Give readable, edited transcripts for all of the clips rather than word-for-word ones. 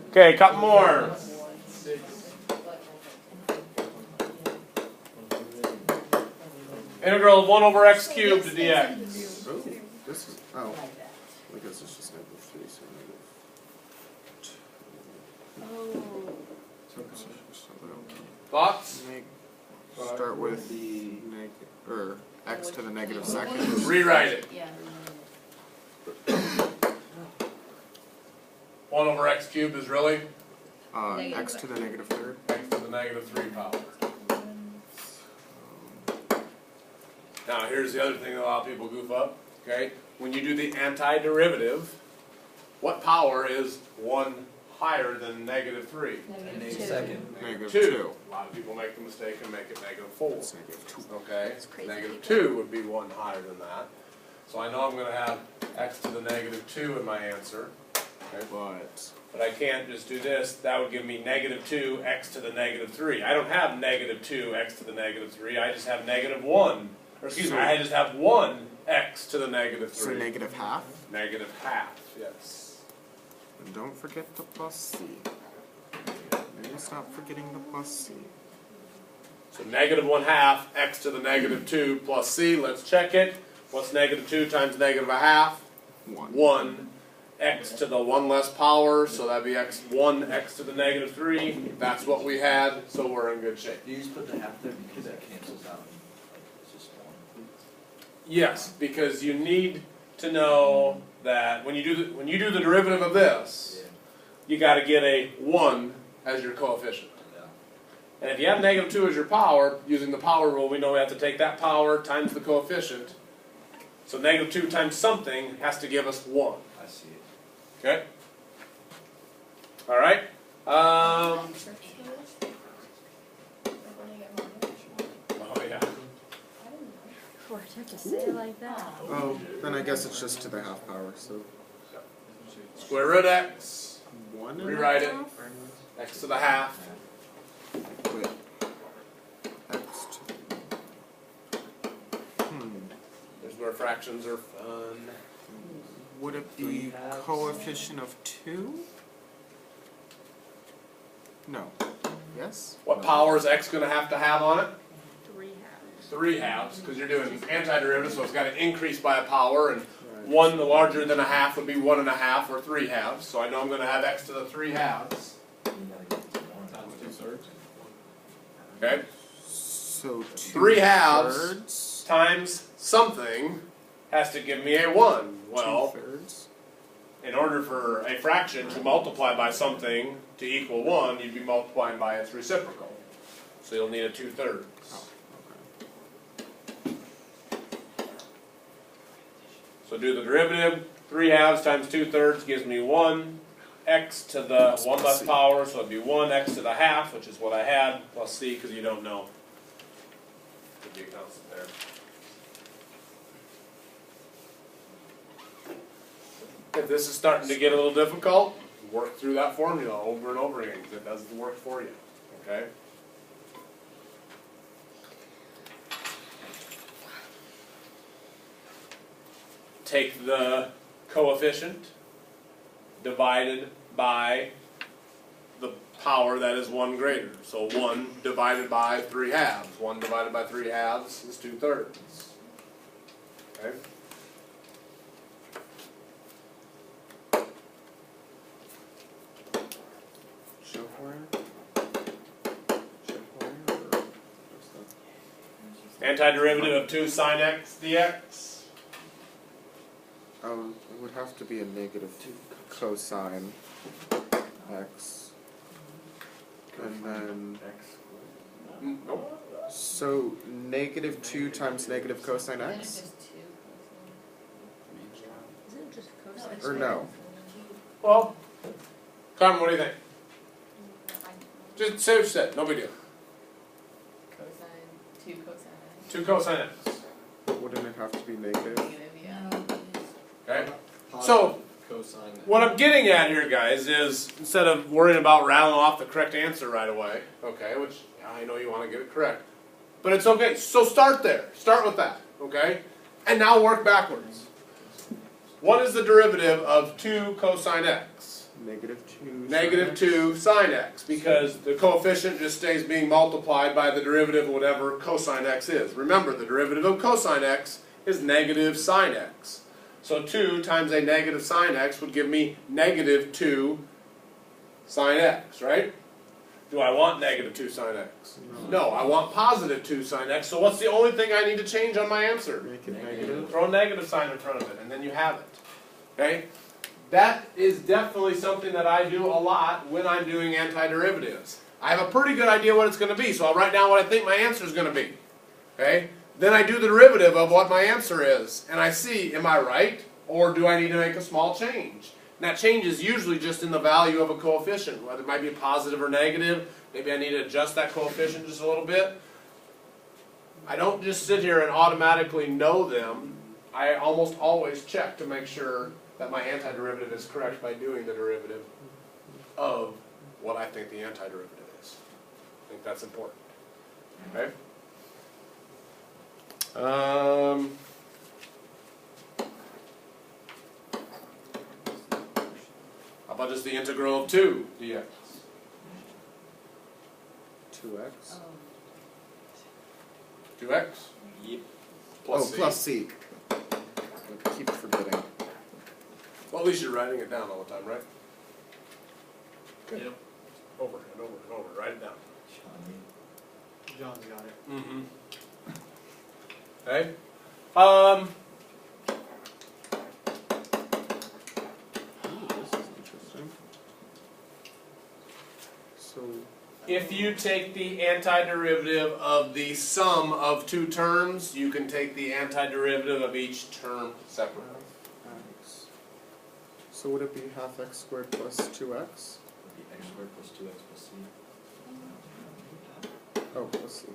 Okay, a couple more. Integral of 1 over x cubed to dx. Oh, this is, oh, I guess it's just negative 3, so Thoughts? start with x to the negative second. Rewrite it. 1 over x cubed is really X to the negative third. x to the negative 3 power. Now here's the other thing that a lot of people goof up. Okay, when you do the antiderivative, what power is 1 higher than negative 3? Negative 2. 2. A lot of people make the mistake and make it negative 4. It's negative 2. Okay, crazy. negative 2 would be 1 higher than that. So I know I'm going to have x to the negative 2 in my answer. Okay. But I can't just do this. That would give me negative 2 x to the negative 3. I don't have negative 2 x to the negative 3. I just have negative 1. Or excuse me, I just have 1 x to the negative 3. So negative half. Negative half, yes. And don't forget the plus c. Maybe stop forgetting the plus c. So negative 1/2 x to the negative 2 plus c. Let's check it. What's negative 2 times negative 1/2? 1. 1. X to the 1 less power, so that'd be 1 x to the negative 3. That's what we had, so we're in good shape. Do you just put the half there because that cancels out? It's just 1. Yes, because you need to know that when you do the derivative of this, you got to get a 1 as your coefficient. And if you have negative 2 as your power, using the power rule, we know we have to take that power times the coefficient. So negative 2 times something has to give us 1. I see it. Okay? All right? Oh, yeah. Why'd you have to say it like that? Oh, then I guess it's just to the half power, so Square root x. 1 Rewrite it. X to the half. Wait. X to... There's where fractions are fun. Would it be coefficient of 2? No. Yes? What power is x going to have on it? 3 halves. 3 halves, because you're doing antiderivative, so it's got to increase by a power, and 1 larger than a half would be 1 1/2 or 3 halves. So I know I'm going to have x to the 3 halves. Okay? So 2 3 halves thirds? times something has to give me a 1. Well, 2 thirds? in order for a fraction to multiply by something to equal 1, you'd be multiplying by its reciprocal. So you'll need a 2/3. Oh, So do the derivative. 3 halves times 2/3 gives me 1 x to the 1 less power, so it'd be 1 x to the half, which is what I had, plus c, because you don't know. Could be a constant there. If this is starting to get a little difficult, work through that formula over and over again, because it does the work for you. Okay? Take the coefficient divided by the power that is 1 greater. So 1 divided by 3 halves. 1 divided by 3 halves is 2/3. Okay? Show for it? Show for it? Or what's that? Antiderivative of 2 sine x dx. It would have to be a negative cosine x. And then, Nope. so negative 2 times negative cosine x? Isn't it just cosine? Or no? Well, Carmen, what do you think? Just say what you said. No big deal. Cosine, 2 cosine x. 2 cosine x. But wouldn't it have to be negative? Negative, yeah. Okay? So, what I'm getting at here, guys, is instead of worrying about rattling off the correct answer right away, okay, which I know you want to get it correct, but it's okay. So start there. Start with that, okay? And now work backwards. What is the derivative of 2 cosine x? Negative negative 2 sine x, because the coefficient just stays being multiplied by the derivative of whatever cosine x is. Remember, the derivative of cosine x is negative sine x. So 2 times a negative sine x would give me negative 2 sine x, right? Do I want negative 2 sine x? No, I want positive 2 sine x. So what's the only thing I need to change on my answer? Make it negative. Throw a negative sign in front of it, and then you have it. Okay? That is definitely something that I do a lot when I'm doing antiderivatives. I have a pretty good idea what it's going to be, so I'll write down what I think my answer is going to be. Okay? Then I do the derivative of what my answer is, and I see, am I right, or do I need to make a small change? And that change is usually just in the value of a coefficient, whether it might be positive or negative. Maybe I need to adjust that coefficient just a little bit. I don't just sit here and automatically know them. I almost always check to make sure that my antiderivative is correct by doing the derivative of what I think the antiderivative is. I think that's important. Okay? How about just the integral of 2 dx? 2x. 2x? Yep. Plus oh, c. plus c. I keep forgetting. Well, at least you're writing it down all the time, right? Yep. Over and over and over. Write it down. John's got it. Mm-hmm. Okay. Ooh, this is interesting. So, If you take the antiderivative of the sum of 2 terms, you can take the antiderivative of each term separately. x. So would it be half x squared plus 2x? Would be x squared plus 2x plus c. Oh, plus c.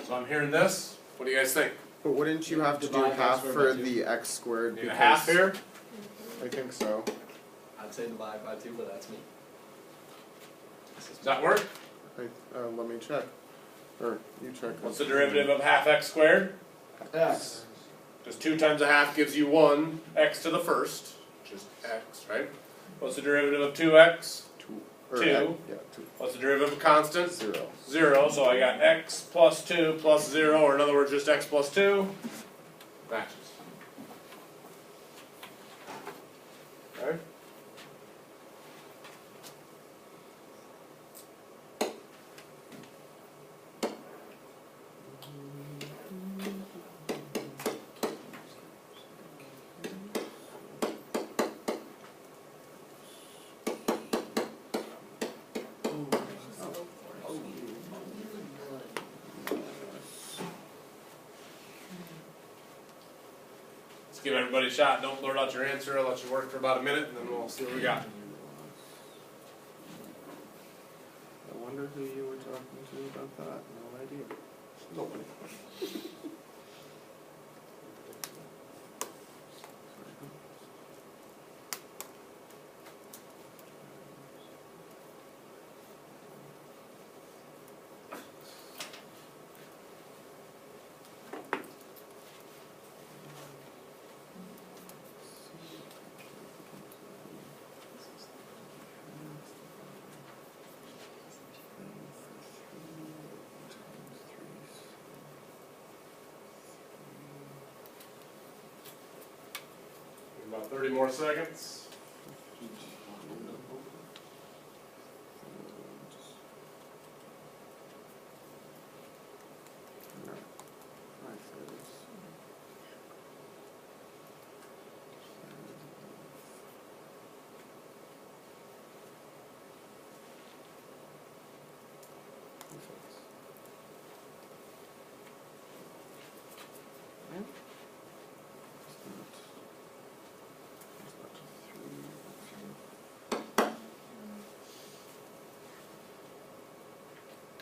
So I'm hearing this. What do you guys think? But wouldn't you have to do Divide x half squared for by 2. the x squared? Need a half here? I think so. I'd say divide by 2, but that's me. Does that work? Let me check. Or you check. What's the derivative of half x squared? X. Because 2 times a half gives you 1 x to the first, which is x, right? What's the derivative of 2x? 2. Or 2. Yeah, 2. What's the derivative of a constant? 0. 0, so I got x plus 2 plus 0, or in other words, just x plus 2. Matches. Okay? Let's give everybody a shot. Don't blurt out your answer. I'll let you work for about a minute, and then we'll see what we got. I wonder who you were talking to about that. No idea. Nobody. About 30 more seconds.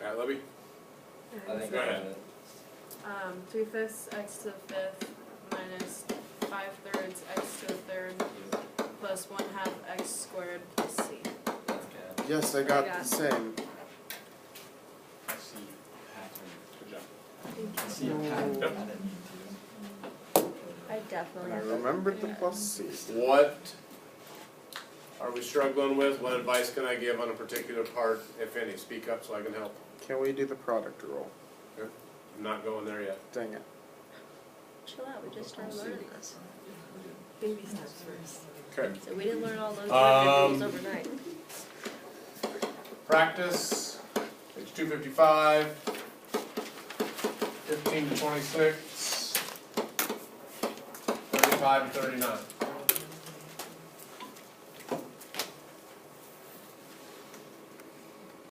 All right, Libby. I think Go I ahead. got it. 3/5 x to the 5th minus 5/3 x to the 3rd plus 1/2 x squared plus c. That's cat. Yes, I got I got the same. I see you. Good job. I see a pattern. Yep. I didn't mean to. I definitely I have to remembered the do it. plus c. What are we struggling with? What advice can I give on a particular part, if any? Speak up so I can help. Can we do the product rule? I'm not going there yet. Dang it. Chill out, we just started learning this. Baby steps first. Okay. So we didn't learn all those rules overnight. Practice, page 255, 15 to 26, 35 and 39.